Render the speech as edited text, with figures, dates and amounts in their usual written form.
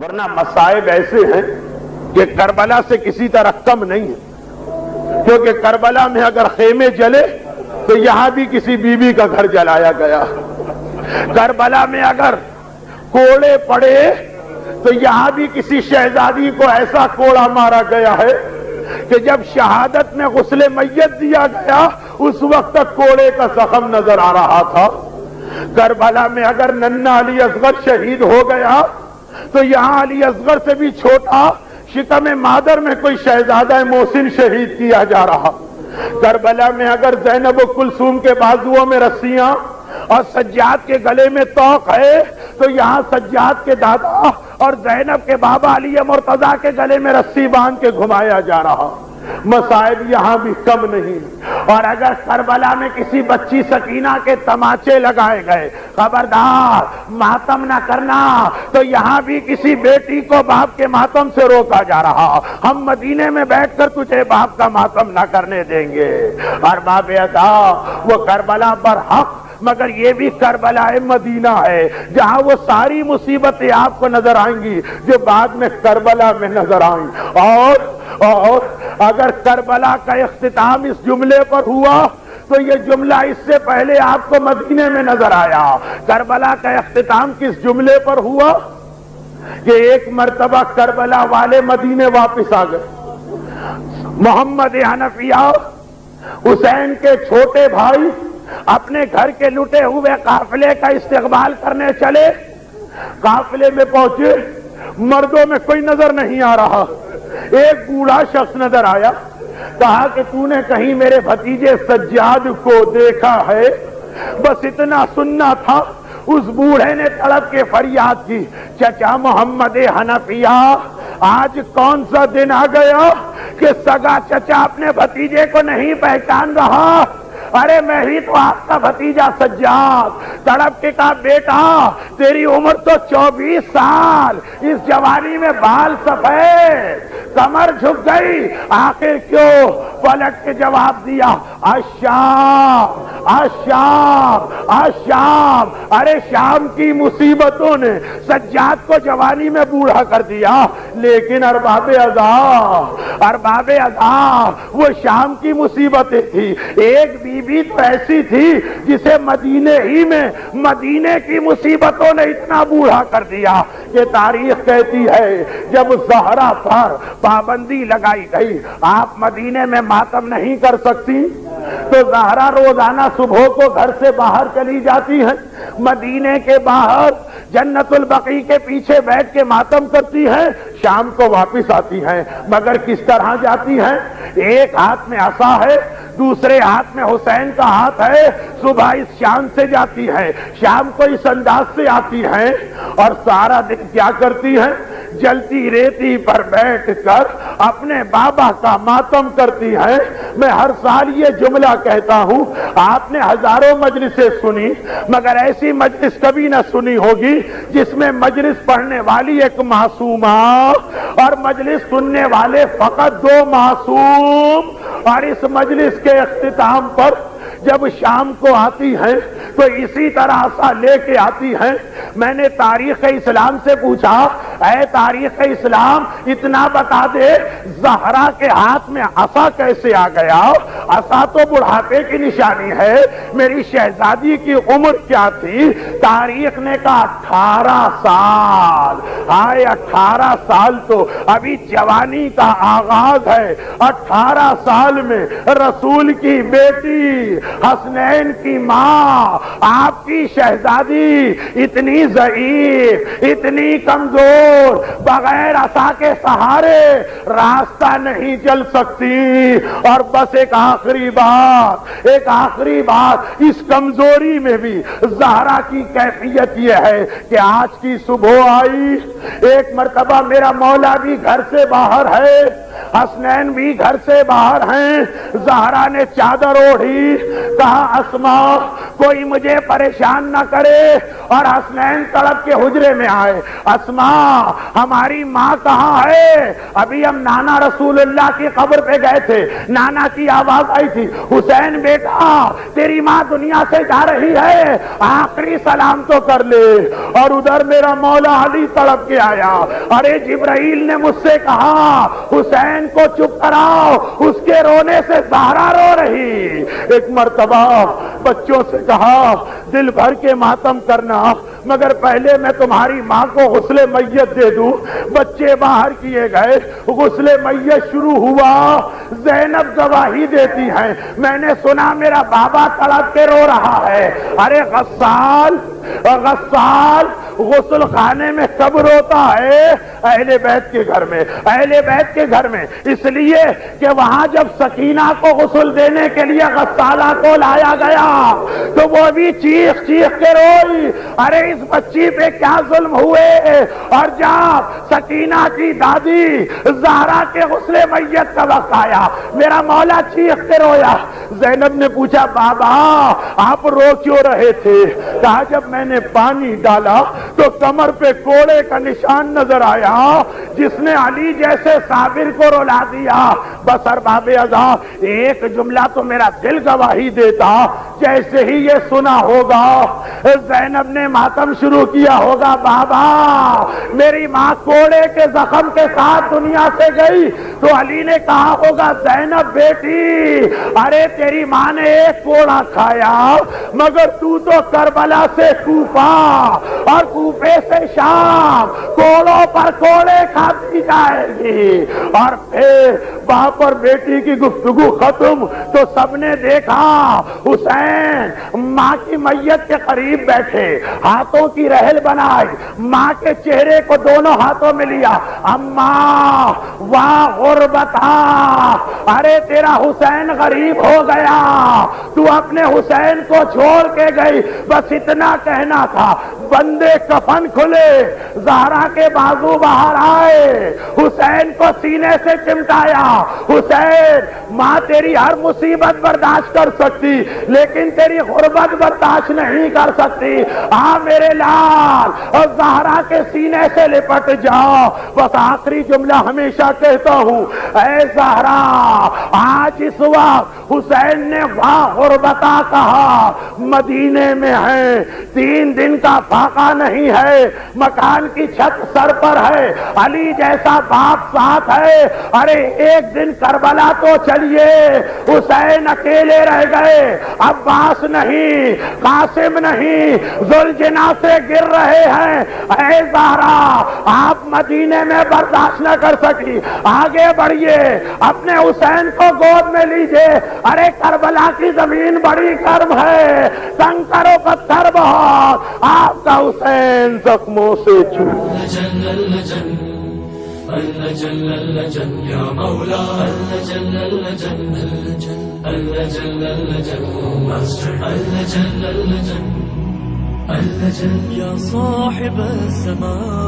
ورنہ مصائب ایسے ہیں کہ کربلا سے کسی طرح کم نہیں ہے، کیونکہ کربلا میں اگر خیمے جلے تو یہاں بھی کسی بیوی کا گھر جلایا گیا، کربلا میں اگر کوڑے پڑے تو یہاں بھی کسی شہزادی کو ایسا کوڑا مارا گیا ہے کہ جب شہادت میں غسل میت دیا گیا اس وقت تک کوڑے کا زخم نظر آ رہا تھا۔ کربلا میں اگر ننھا علی اصغر شہید ہو گیا تو یہاں علی اصغر سے بھی چھوٹا شکم مادر میں کوئی شہزادہ محسن شہید کیا جا رہا۔ کربلا میں اگر زینب و کلثوم کے بازوؤں میں رسیاں اور سجاد کے گلے میں توق ہے تو یہاں سجاد کے دادا اور زینب کے بابا علی مرتضیٰ کے گلے میں رسی باندھ کے گھمایا جا رہا۔ مصائب یہاں بھی کم نہیں۔ اور اگر کربلا میں کسی بچی سکینہ کے تماچے لگائے گئے، خبردار ماتم نہ کرنا، تو یہاں بھی کسی بیٹی کو باپ کے ماتم سے روکا جا رہا۔ ہم مدینے میں بیٹھ کر تجھے باپ کا ماتم نہ کرنے دیں گے۔ اور باب ادا وہ کربلا برحق، مگر یہ بھی کربلا مدینہ ہے جہاں وہ ساری مصیبتیں آپ کو نظر آئیں گی جو بعد میں کربلا میں نظر آئیں۔ اور اگر کربلا کا اختتام اس جملے پر ہوا تو یہ جملہ اس سے پہلے آپ کو مدینے میں نظر آیا۔ کربلا کا اختتام کس جملے پر ہوا کہ ایک مرتبہ کربلا والے مدینے واپس آ گئے۔ محمد حنفیہ حسین کے چھوٹے بھائی اپنے گھر کے لٹے ہوئے قافلے کا استقبال کرنے چلے۔ قافلے میں پہنچے، مردوں میں کوئی نظر نہیں آ رہا۔ ایک بوڑھا شخص نظر آیا، کہا کہ تو نے کہیں میرے بھتیجے سجاد کو دیکھا ہے؟ بس اتنا سننا تھا۔ اس بوڑھے نے تڑپ کے فریاد کی، چچا محمد حنفیہ، آج کون سا دن آ گیا کہ سگا چچا اپنے بھتیجے کو نہیں پہچان رہا؟ ارے میں ہی تو آپ کا بھتیجا سجاد۔ تڑپ کے کہا، بیٹا تیری عمر تو 24 سال، اس جوانی میں بال سفید، کمر جھک گئی، آخر کیوں؟ پلٹ کے جواب دیا، الشام الشام الشام۔ ارے شام کی مصیبتوں نے سجاد کو جوانی میں بوڑھا کر دیا، لیکن ارباب اذا وہ شام کی مصیبتیں تھی۔ ایک بیوی تو ایسی تھی جسے مدینے ہی میں مدینے کی مصیبتوں نے اتنا بوڑھا کر دیا کہ تاریخ کہتی ہے جب زہرا پر پابندی لگائی گئی آپ مدینے میں ماتم نہیں کر سکتی تو زہرا روزانہ صبح کو گھر سے باہر چلی جاتی ہیں، مدینے کے باہر جنت البقیع کے پیچھے بیٹھ کے ماتم کرتی ہیں، شام کو واپس آتی ہیں۔ مگر کس طرح جاتی ہیں؟ ایک ہاتھ میں عصا ہے، دوسرے ہاتھ میں حسین کا ہاتھ ہے۔ صبح اس شان سے جاتی ہے، شام کو اس انداز سے آتی ہیں، اور سارا دن کیا کرتی ہیں؟ جلتی ریتی پر بیٹھ کر اپنے بابا کا ماتم کرتی ہیں۔ میں ہر سال یہ جملہ کہتا ہوں، آپ نے ہزاروں مجلسیں سنی مگر ایسی مجلس کبھی نہ سنی ہوگی جس میں مجلس پڑھنے والی ایک معصومہ اور مجلس سننے والے فقط 2 معصوم، اور اس مجلس کے اختتام پر جب شام کو آتی ہیں تو اسی طرح عصا لے کے آتی ہیں۔ میں نے تاریخ اسلام سے پوچھا، اے تاریخ اسلام اتنا بتا دے زہرا کے ہاتھ میں عصا کیسے آ گیا؟ عصا تو بڑھاپے کی نشانی ہے، میری شہزادی کی عمر کیا تھی؟ تاریخ نے کہا 18 سال۔ آئے 18 سال تو ابھی جوانی کا آغاز ہے۔ 18 سال میں رسول کی بیٹی، حسنین کی ماں، آپ کی شہزادی اتنی ضعیف، اتنی کمزور، بغیر عصا کے سہارے راستہ نہیں چل سکتی۔ اور بس ایک آخری بات، اس کمزوری میں بھی زہرا کی کیفیت یہ ہے کہ آج کی صبح آئی، ایک مرتبہ میرا مولا بھی گھر سے باہر ہے، حسنین بھی گھر سے باہر ہیں. زہرا نے چادر اوڑھی, کہا اسما کوئی مجھے پریشان نہ کرے, اور حسنین تڑپ کے حجرے میں آئے. اسما ہماری ماں کہاں ہے؟ ابھی ہم نانا رسول اللہ کی قبر پہ گئے تھے, نانا کی آواز آئی تھی, حسین بیٹا تیری ماں دنیا سے جا رہی ہے, آخری سلام تو کر لے. اور ادھر میرا مولا علی تڑپ کے آیا, ارے جبرائیل نے مجھ سے کہا حسین کو چپ کراؤ, اس کے رونے سے زہرا رو رہی. ایک مرتبہ بچوں سے کہا دل بھر کے ماتم کرنا, مگر پہلے میں تمہاری ماں کو غسل میت دے دوں. بچے باہر کیے گئے, غسل میت شروع ہوا. زینب گواہی دیتی ہیں, میں نے سنا میرا بابا تڑپ کے رو رہا ہے. ارے غسال غسل خانے میں کب روتا ہے؟ اہل بیت کے گھر میں, اہل بیت کے گھر میں, اس لیے کہ وہاں جب سکینہ کو غسل دینے کے لیے غسالہ کو لایا گیا تو وہ بھی چیخ چیخ کے روئی, ارے اس بچی پہ کیا ظلم ہوئے. اور جب سکینہ کی دادی زہرا کے غسل میت کا وقت آیا, میرا مولا چیخ کے رویا. زینب نے پوچھا بابا آپ رو کیوں رہے تھے؟ کہا جب میں نے پانی ڈالا تو کمر پہ کوڑے کا نشان نظر آیا جس نے علی جیسے صابر کو رلا دیا. بس ارباب عذاب, ایک جملہ تو میرا دل گواہی دیتا, جیسے ہی یہ سنا ہوگا زینب نے ماتم شروع کیا ہوگا, بابا میری ماں کوڑے کے زخم کے ساتھ دنیا سے گئی. تو علی نے کہا ہوگا زینب بیٹی, ارے تیری ماں نے ایک کوڑا کھایا, مگر تو کربلا سے کوفہ اور کوفے سے شام کوڑوں پر کوڑے کھاتی جائے گی. اور پھر وہاں پر بیٹی کی گفتگو ختم تو سب نے دیکھا حسین ماں کی میت کے قریب بیٹھے, ہاتھوں کی رحل بنائی, ماں کے چہرے کو دونوں ہاتھوں میں لیا. اماں واہ غربتا, ارے تیرا حسین غریب ہو گیا, تو اپنے حسین کو چھوڑ کے گئی. بس اتنا کہنا تھا, بندے کفن کھلے, زہرا کے بازو باہر آئے, حسین کو سینے سے چمٹایا. حسین ماں تیری ہر مصیبت برداشت کر سکتی لیکن تیری غربت برداشت نہیں کر سکتی. میرے لال, اور زہرا کے سینے سے لپٹ جاؤ. بس آخری جملہ ہمیشہ کہتا ہوں, اے زہرا آج اس وقت حسین نے واہ غربتا کہا, مدینے میں ہے, 3 دن کا فاقہ نہیں ہے, مکان کی چھت سر پر ہے, علی جیسا باپ ساتھ ہے. ارے ایک دن کربلا تو چلیے, حسین اکیلے رہ گئے, عباس نہیں, قاسم نہیں, ذوالجنا سے گر رہے ہیں. اے زہرا آپ مدینے میں برداشت نہ کر سکی, آگے بڑھیے, اپنے حسین کو گود میں لیجئے. ارے کربلا کی زمین بڑی گرم ہے, کنکر و پتھر بہت, آپ کا حسین زخموں سے یا مولا یا صاحب السماء